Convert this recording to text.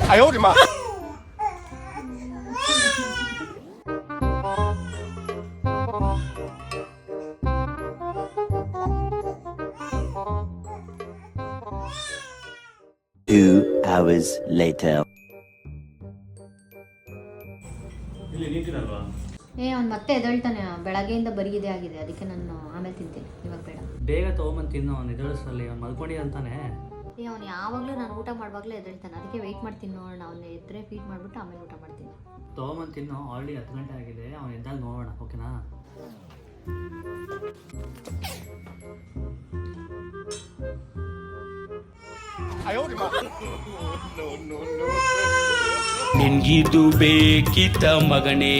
哎呦我的妈！2 hours later. ಇಲ್ಲಿ ನೀಟಿನಲ್ವಾ? ಅವ್ನು ಮತ್ತೆ ಎದ್ದೇಳ್ತಾನೆ, ಬೆಳಗ್ಗೆಯಿಂದ ಬರೀ ಇದೇ ಆಗಿದೆ, ಅದಕ್ಕೆ ನಾನು ಆಮೇಲೆ ತಿಂತೀನಿ, ಇವಾಗ ಬೇಡ. ಬೇಗ ತೊಗೊಂಬಂದು ತಿನ್ನು, ಅವ್ನು ಎದ್ದೇಳಿಸಲ್ಲಿ ಅವ್ನು ಮಲ್ಕೊಂಡು ಅಂತಾನೆ. ಅವ್ನು ಯಾವಾಗಲೂ ನಾನು ಊಟ ಮಾಡುವಾಗಲೇ ಎದ್ದೇಳ್ತಾನೆ, ಅದಕ್ಕೆ ವೆಯ್ಟ್ ಮಾಡ್ತೀನಿ ನೋಡೋಣ, ಅವನು ಎದ್ರೆ ಫೀಡ್ ಮಾಡಿಬಿಟ್ಟು ಆಮೇಲೆ ಊಟ ಮಾಡ್ತೀನಿ. ತೊಗೊಂಬಂದು ತಿನ್ನು, ಆಲ್ರೆಡಿ 10 ಗಂಟೆ ಆಗಿದೆ, ಅವ್ನು ಎದ್ದಾಗ ನೋಡೋಣ, ಓಕೆನಾ? ನಿನ್ಗಿದು ಬೇಕಿತ್ತ ಮಗನೇ?